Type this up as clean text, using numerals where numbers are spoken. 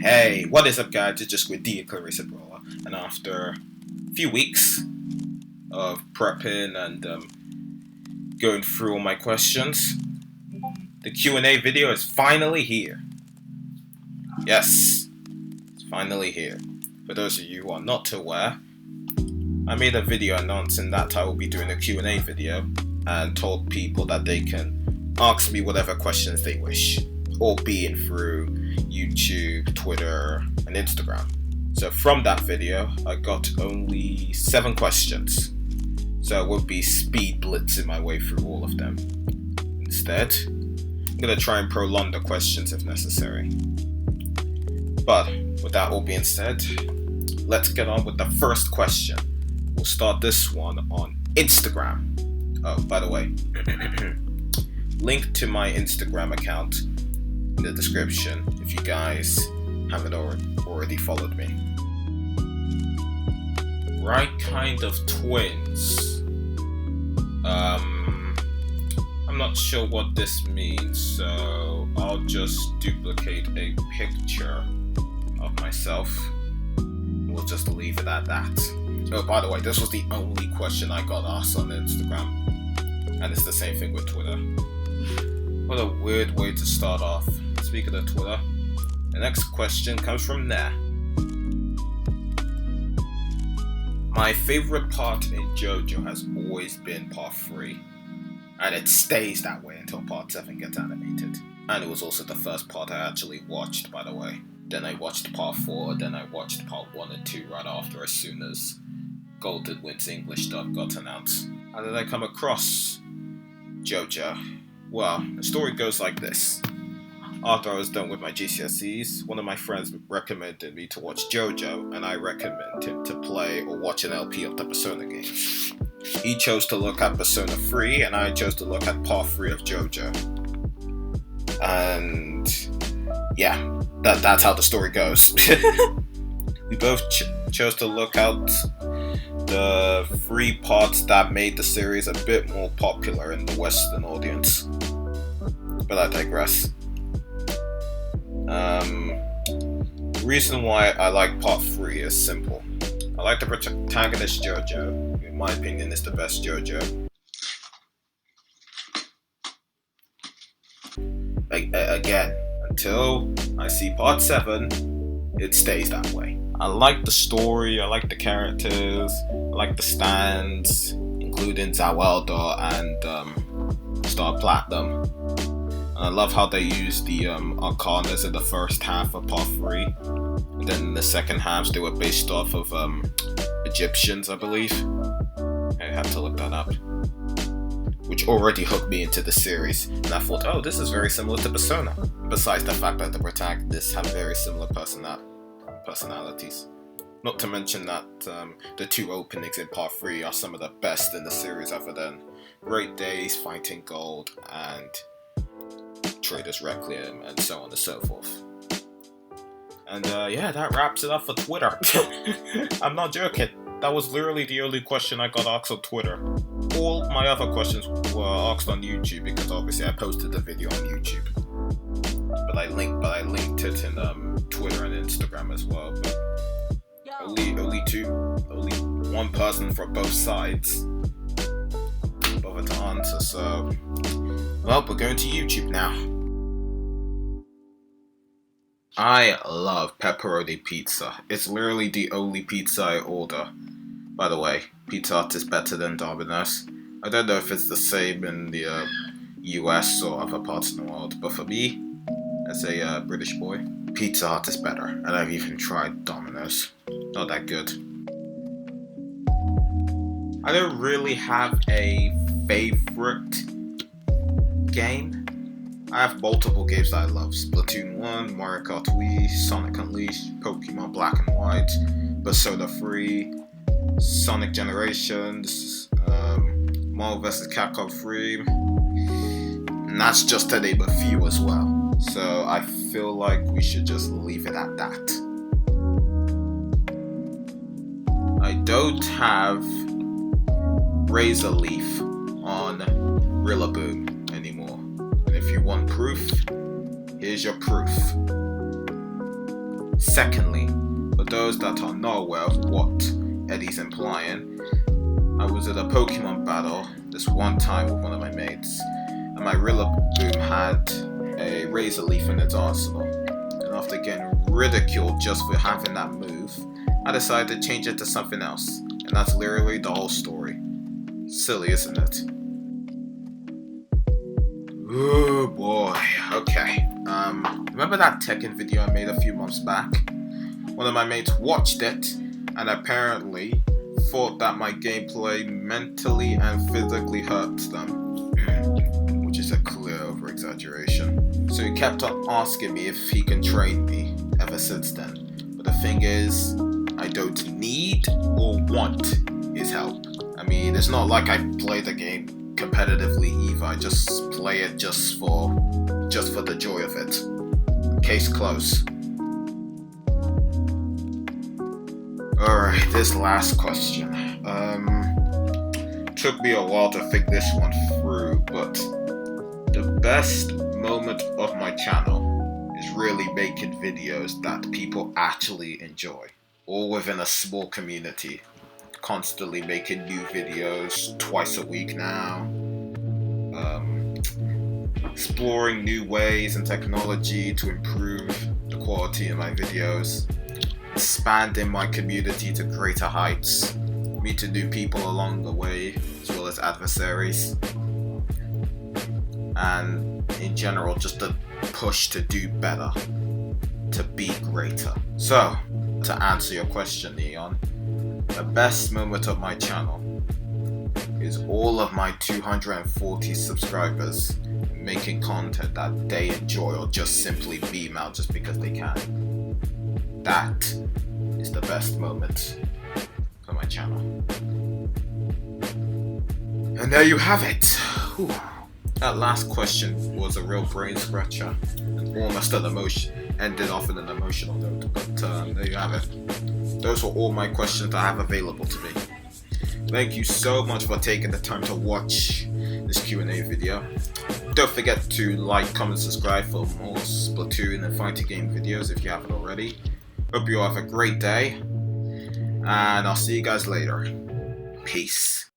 Hey, what is up guys, it's just with Clarissa Brawler, and after a few weeks of prepping and going through all my questions, the Q&A video is finally here. Yes, it's finally here. For those of you who are not aware, I made a video announcing that I will be doing a Q&A video and told people that they can ask me whatever questions they wish, albeit through YouTube, Twitter, and Instagram. So from that video, I got only 7 questions. So I will be speed blitzing my way through all of them. Instead, I'm going to try and prolong the questions if necessary. But with that all being said, let's get on with the first question. We'll start this one on Instagram. Oh, by the way, link to my Instagram account in the description if you guys haven't already followed me. Right kind of twins. I'm not sure what this means, so I'll just duplicate a picture of myself. We'll just leave it at that. Oh, by the way, this was the only question I got asked on Instagram, and it's the same thing with Twitter. What a weird way to start off. Speaking of Twitter, the next question comes from there. My favorite part in JoJo has always been part 3, and it stays that way until part 7 gets animated. And it was also the first part I actually watched, by the way. Then I watched part 4, then I watched part 1 and 2 right after, as soon as Golden Wind's English dub got announced. How did I come across JoJo? Well, the story goes like this. After I was done with my GCSEs, one of my friends recommended me to watch JoJo, and I recommended him to play or watch an LP of the Persona games. He chose to look at Persona 3, and I chose to look at part 3 of JoJo. And yeah, that's how the story goes. We both chose to look out the 3 parts that made the series a bit more popular in the Western audience. But I digress. The reason why I like part 3 is simple. I like the protagonist JoJo. In my opinion, is the best JoJo. Again, until I see part 7, it stays that way. I like the story, I like the characters, I like the stands, including Zawelda and Star Platinum. I love how they use the arcanas in the first half of part 3, and then in the second half they were based off of Egyptians, I believe. I had to look that up, which already hooked me into the series, and I thought, oh, this is very similar to Persona. Besides the fact that the protagonists have very similar personalities. Not to mention that the 2 openings in part 3 are some of the best in the series, other than Great Days, Fighting Gold, and Trader's Requiem, and so on and so forth. And yeah, that wraps it up for Twitter. I'm not joking. That was literally the only question I got asked on Twitter. All my other questions were asked on YouTube, because obviously I posted the video on YouTube. But I linked it in Twitter and Instagram as well. But only one person from both sides bothered to answer. So, well, we're going to YouTube now. I love pepperoni pizza. It's literally the only pizza I order. By the way, Pizza Hut is better than Domino's. I don't know if it's the same in the US or other parts of the world, but for me, as a British boy, Pizza Hut is better. And I've even tried Domino's. Not that good. I don't really have a favorite game. I have multiple games that I love. Splatoon 1, Mario Kart Wii, Sonic Unleashed, Pokemon Black and White, Persona 3, Sonic Generations, Marvel vs. Capcom 3, and that's just to name a few as well. So I feel like we should just leave it at that. I don't have Razor Leaf on Rillaboom anymore. And if you want proof, here's your proof. Secondly, for those that are not aware of what Eddie's implying, I was at a Pokemon battle this one time with one of my mates, and my Rillaboom had a Razor Leaf in its arsenal. And after getting ridiculed just for having that move, I decided to change it to something else. And that's literally the whole story. Silly, isn't it? Oh boy, okay. Remember that Tekken video I made a few months back? One of my mates watched it and apparently thought that my gameplay mentally and physically hurts them, which is a clear over-exaggeration. So he kept on asking me if he can train me ever since then. But the thing is, I don't need or want his help. I mean, it's not like I play the game competitively either. I just play it just for the joy of it. Case closed. Alright, this last question. Took me a while to think this one through, but the best moment of my channel is really making videos that people actually enjoy, all within a small community. Constantly making new videos twice a week now. Exploring new ways and technology to improve the quality of my videos. Expanding my community to greater heights. Meeting new people along the way, as well as adversaries. And in general, just a push to do better. To be greater. So, to answer your question, Neon, the best moment of my channel is all of my 240 subscribers making content that they enjoy or just simply beam out just because they can. That is the best moment for my channel. And there you have it. Whew. That last question was a real brain scratcher and almost ended off in an emotional note, but there you have it. Those were all my questions I have available to me. Thank you so much for taking the time to watch this Q&A video. Don't forget to like, comment, subscribe for more Splatoon and fighting game videos if you haven't already. Hope you all have a great day, and I'll see you guys later. Peace.